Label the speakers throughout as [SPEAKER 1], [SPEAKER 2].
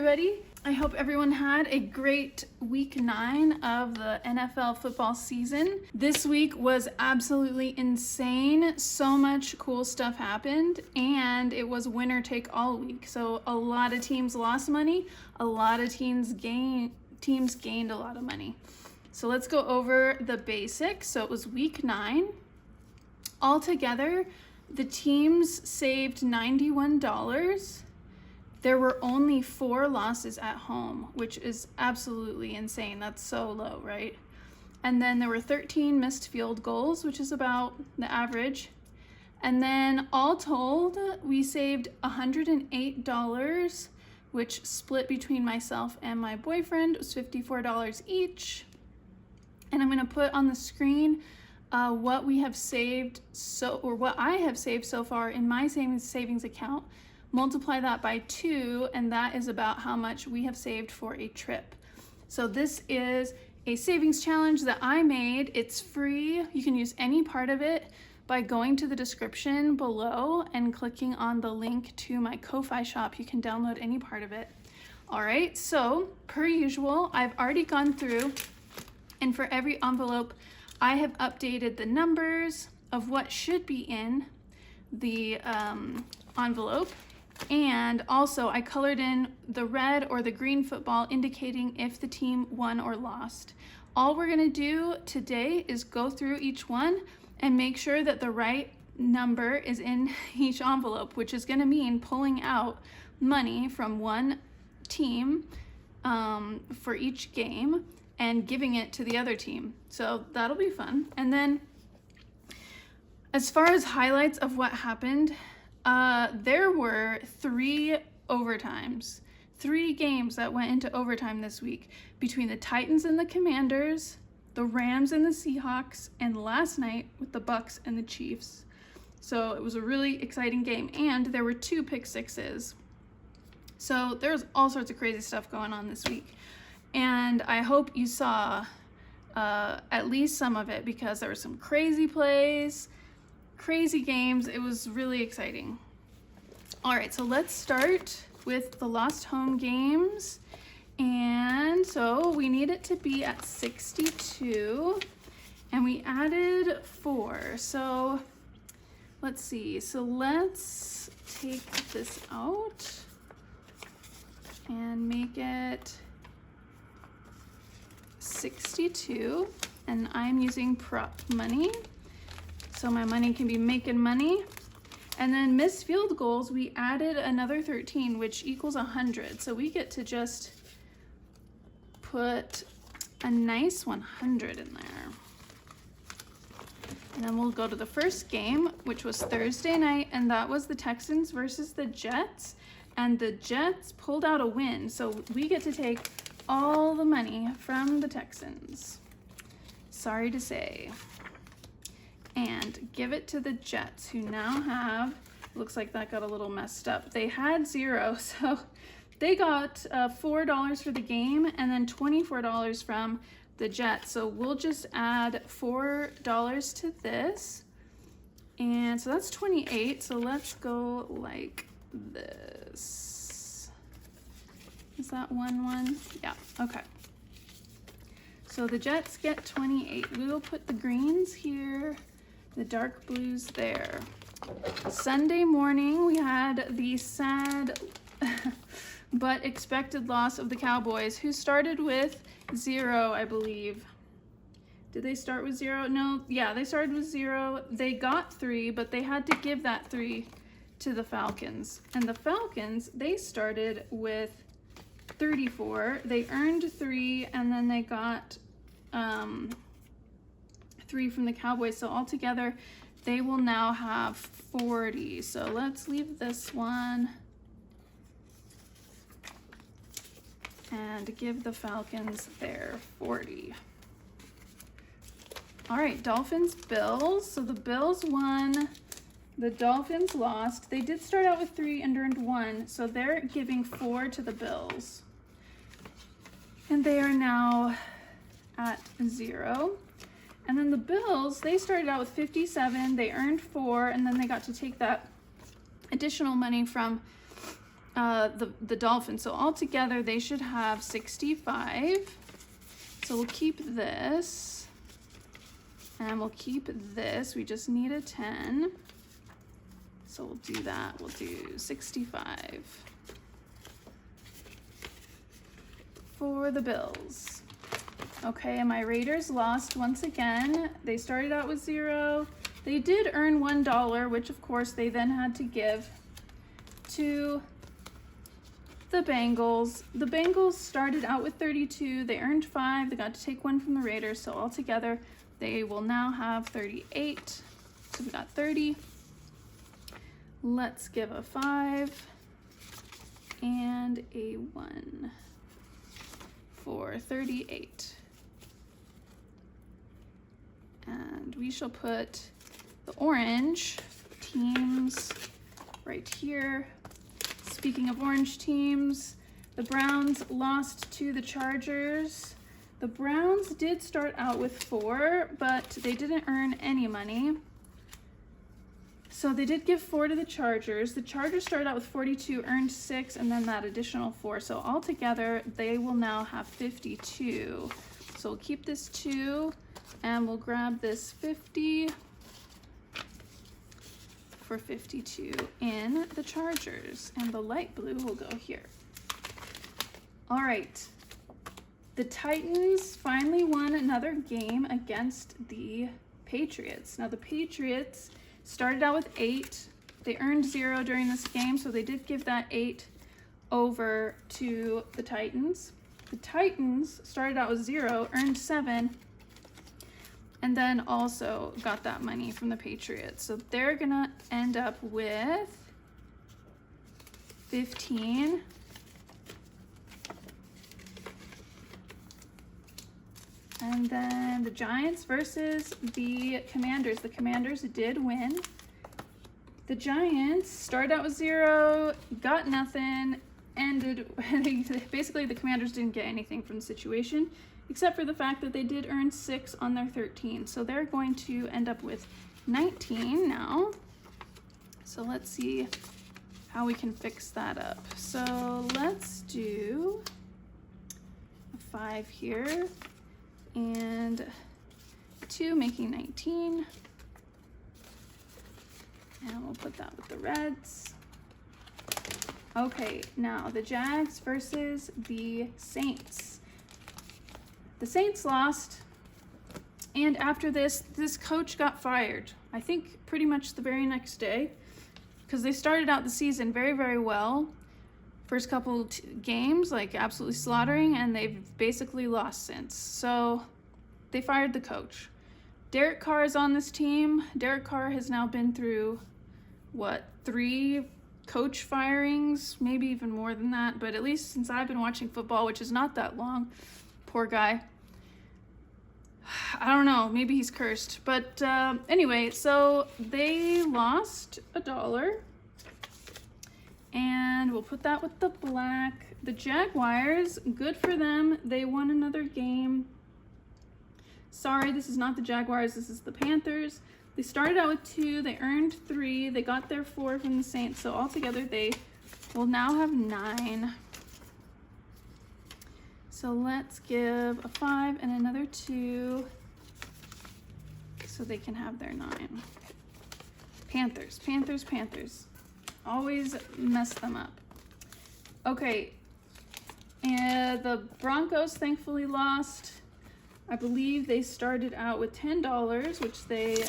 [SPEAKER 1] everybody. I hope everyone had a great week 9 of the NFL football season. This week was absolutely insane. So much cool stuff happened, and it was winner take all week. So a lot of teams lost money, a lot of teams gained a lot of money. So let's go over the basics. So it was week 9. Altogether, the teams saved $91. There were only 4 losses at home, which is absolutely insane. That's so low, right? And then there were 13 missed field goals, which is about the average. And then all told, we saved $108, which split between myself and my boyfriend. It was $54 each. And I'm going to put on the screen what we have saved, what I have saved so far in my savings account. Multiply that by 2, and that is about how much we have saved for a trip. So this is a savings challenge that I made. It's free. You can use any part of it by going to the description below and clicking on the link to my Ko-Fi shop. You can download any part of it. All right, so per usual, I've already gone through, and for every envelope, I have updated the numbers of what should be in the envelope. And also I colored in the red or the green football indicating if the team won or lost. All we're gonna do today is go through each one and make sure that the right number is in each envelope, which is gonna mean pulling out money from one team for each game and giving it to the other team. So that'll be fun. And then as far as highlights of what happened, there were 3 overtimes, 3 games that went into overtime this week between the Titans and the Commanders, the Rams and the Seahawks, and last night with the Bucks and the Chiefs. So it was a really exciting game, and there were 2 pick sixes. So there's all sorts of crazy stuff going on this week, and I hope you saw at least some of it, because there were some crazy plays, crazy games. It was really exciting. All right, so let's start with the lost home games. And so we need it to be at 62, and we added 4. So let's see. So let's take this out and make it 62, and I'm using prop money, so my money can be making money. And then missed field goals, we added another 13, which equals 100. So we get to just put a nice 100 in there. And then we'll go to the first game, which was Thursday night, and that was the Texans versus the Jets. And the Jets pulled out a win, so we get to take all the money from the Texans. Sorry to say. And give it to the Jets, who now have, looks like that got a little messed up. They had 0, so they got $4 for the game and then $24 from the Jets. So we'll just add $4 to this. And so that's 28. So let's go like this. Is that 1-1? Yeah, okay. So the Jets get 28. We will put the greens here, the dark blues there. Sunday morning, we had the sad but expected loss of the Cowboys, who started with 0, I believe. Did they start with 0? No, yeah, they started with 0. They got 3, but they had to give that 3 to the Falcons. And the Falcons, they started with 34. They earned 3, and then they got 3 from the Cowboys. So altogether, they will now have 40. So let's leave this one and give the Falcons their 40. All right, Dolphins, Bills. So the Bills won, the Dolphins lost. They did start out with 3 and earned 1, so they're giving 4 to the Bills. And they are now at 0. And then the Bills, they started out with 57, they earned 4, and then they got to take that additional money from the Dolphins. So altogether they should have 65. So we'll keep this. And we'll keep this. We just need a 10. So we'll do that. We'll do 65 for the Bills. Okay, and my Raiders lost once again. They started out with 0. They did earn $1, which of course they then had to give to the Bengals. The Bengals started out with 32. They earned 5. They got to take 1 from the Raiders. So altogether, they will now have 38. So we got 30. Let's give a 5 and a 1 for 38. And we shall put the orange teams right here. Speaking of orange teams, the Browns lost to the Chargers. The Browns did start out with 4, but they didn't earn any money. So they did give 4 to the Chargers. The Chargers started out with 42, earned 6, and then that additional 4. So altogether, they will now have 52. So we'll keep this 2, and we'll grab this 50 for 52 in the Chargers. And the light blue will go here. All right. The Titans finally won another game against the Patriots. Now the Patriots started out with 8. They earned 0 during this game, so they did give that 8 over to the Titans. The Titans started out with 0, earned 7, and then also got that money from the Patriots. So they're gonna end up with 15. And then the Giants versus the Commanders. The Commanders did win. The Giants started out with 0, got nothing, ended, basically the Commanders didn't get anything from the situation, except for the fact that they did earn 6 on their 13. So they're going to end up with 19 now. So let's see how we can fix that up. So let's do a 5 here. And 2, making 19. And we'll put that with the Reds. Okay, now the Jags versus the Saints. The Saints lost, and after this coach got fired. I think pretty much the very next day, because they started out the season very, very well. First couple games, like absolutely slaughtering, and they've basically lost since. So they fired the coach. Derek Carr is on this team. Derek Carr has now been through, 3 coach firings, maybe even more than that, but at least since I've been watching football, which is not that long, poor guy. I don't know, maybe he's cursed. But anyway, so they lost $1. And we'll put that with the black. The Jaguars, good for them. They won another game. Sorry, this is not the Jaguars. This is the Panthers. They started out with 2. They earned 3. They got their 4 from the Saints. So altogether, they will now have 9. So let's give a 5 and another 2 so they can have their 9. Panthers, Panthers, Panthers. Always mess them up. Okay, and the Broncos thankfully lost. I believe they started out with $10, which they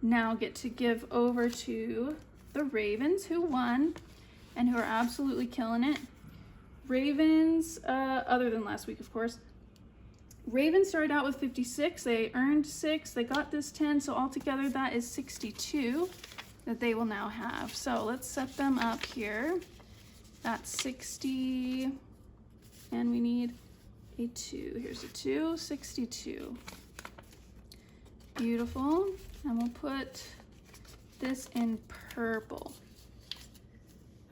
[SPEAKER 1] now get to give over to the Ravens, who won and who are absolutely killing it. Ravens, other than last week, of course. Ravens started out with 56. They earned 6. They got this 10, so altogether that is 62. That they will now have. So let's set them up here. That's 60, and we need a 2. Here's a 2, 62. Beautiful. And we'll put this in purple.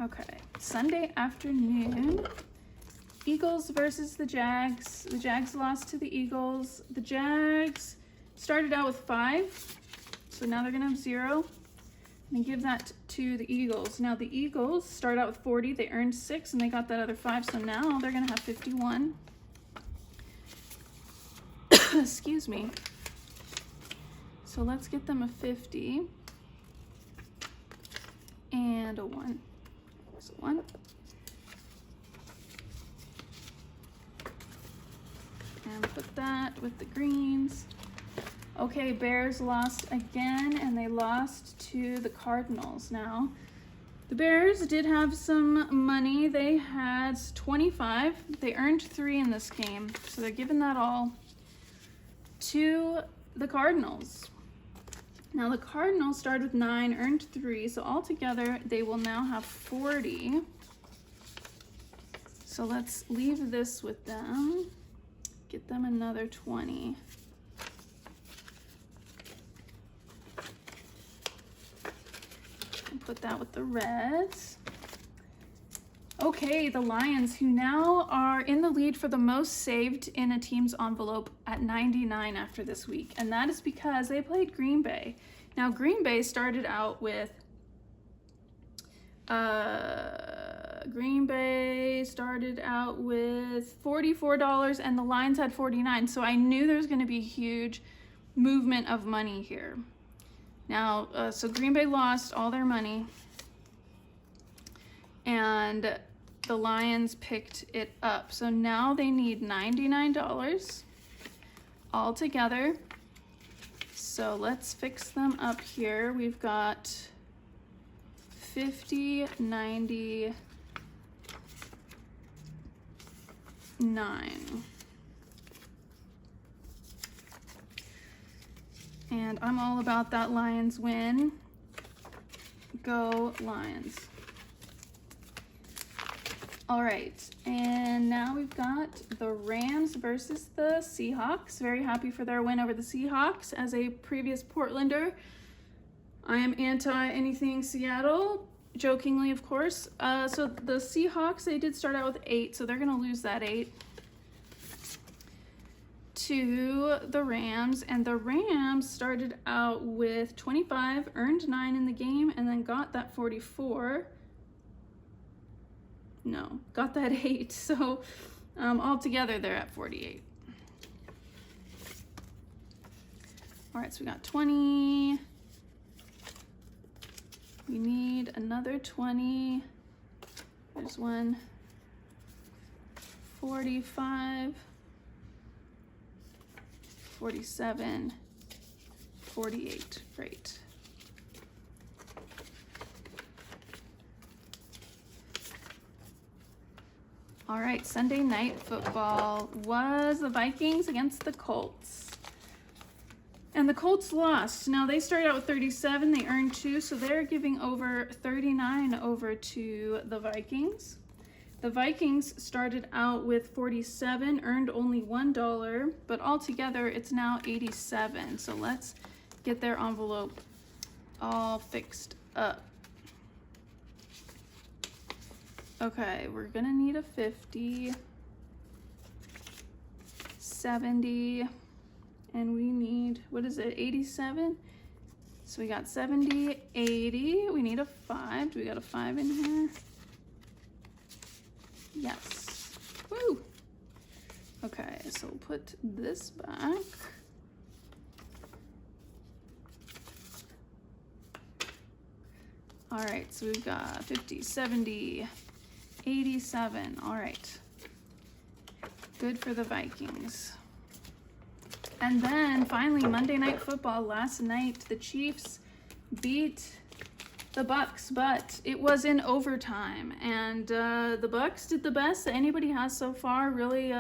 [SPEAKER 1] Okay, Sunday afternoon. Eagles versus the Jags. The Jags lost to the Eagles. The Jags started out with 5, so now they're gonna have 0. And give that to the Eagles. Now the Eagles start out with 40. They earned 6 and they got that other 5. So now they're going to have 51. Excuse me. So let's get them a 50 and a 1. So 1. And put that with the greens. Okay, Bears lost again, and they lost to the Cardinals. Now, the Bears did have some money. They had 25. They earned 3 in this game, so they're giving that all to the Cardinals. Now, the Cardinals started with 9, earned 3, so altogether they will now have 40. So let's leave this with them. Get them another 20. And put that with the Reds. Okay, the Lions, who now are in the lead for the most saved in a team's envelope at 99 after this week. And that is because they played Green Bay. Now, Green Bay started out with $44 and the Lions had 49. So I knew there was going to be a huge movement of money here. Now, so Green Bay lost all their money and the Lions picked it up. So now they need $99 all together. So let's fix them up here. We've got 50, 90, 9. And I'm all about that Lions win. Go Lions. All right, and now we've got the Rams versus the Seahawks. Very happy for their win over the Seahawks. As a previous Portlander, I am anti anything Seattle, jokingly, of course. So the Seahawks, they did start out with 8, so they're going to lose that 8 to the Rams. And the Rams started out with 25, earned 9 in the game, and then got that 44. No, got that 8. So altogether, they're at 48. All right, so we got 20. We need another 20. There's one. 45. 47. 48. Great. All right, Sunday night football was the Vikings against the Colts. And the Colts lost. Now, they started out with 37. They earned 2, so they're giving over 39 over to the Vikings. The Vikings started out with 47, earned only $1, but altogether it's now 87. So let's get their envelope all fixed up. Okay, we're gonna need a 50, 70, and we need, what is it, 87? So we got 70, 80, we need a 5. Do we got a 5 in here? Yes. Woo! Okay, so we'll put this back. All right, so we've got 50, 70, 87. All right. Good for the Vikings. And then finally, Monday Night Football. Last night, the Chiefs beat the Bucks, but it was in overtime. And the Bucks did the best that anybody has so far, really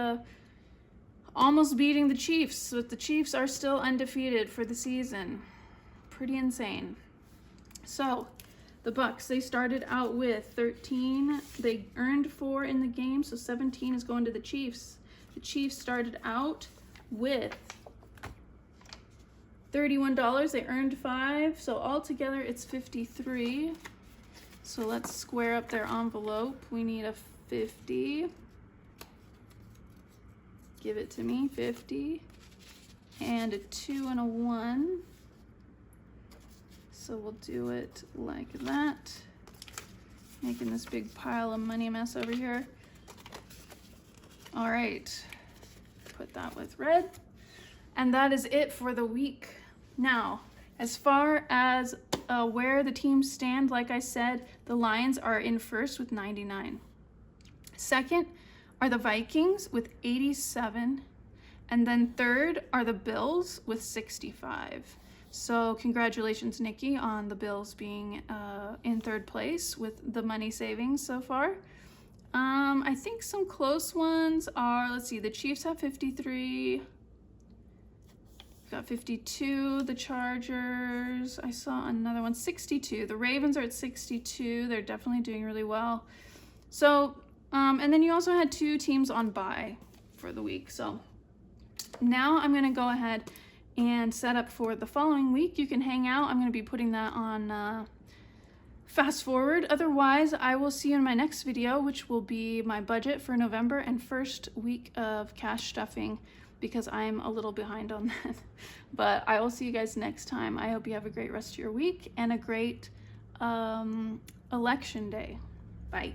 [SPEAKER 1] almost beating the Chiefs. But the Chiefs are still undefeated for the season. Pretty insane. So the Bucks, they started out with 13. They earned 4 in the game, so 17 is going to the Chiefs. The Chiefs started out with $31. They earned 5, so altogether it's 53. So let's square up their envelope. We need a 50. Give it to me, 50. And a 2 and a 1. So So we'll do it like that. Making this big pile of money mess over here. All right, put that with red. And that is it for the week. Now, as far as where the teams stand, like I said, the Lions are in first with 99. Second are the Vikings with 87. And then third are the Bills with 65. So congratulations, Nikki, on the Bills being in third place with the money savings so far. I think some close ones are, let's see, the Chiefs have 53. Got 52, the Chargers. I saw another one, 62. The Ravens are at 62. They're definitely doing really well. So, and then you also had 2 teams on bye for the week. So now I'm going to go ahead and set up for the following week. You can hang out. I'm going to be putting that on fast forward. Otherwise, I will see you in my next video, which will be my budget for November and first week of cash stuffing, because I'm a little behind on that. But I will see you guys next time. I hope you have a great rest of your week and a great election day. Bye.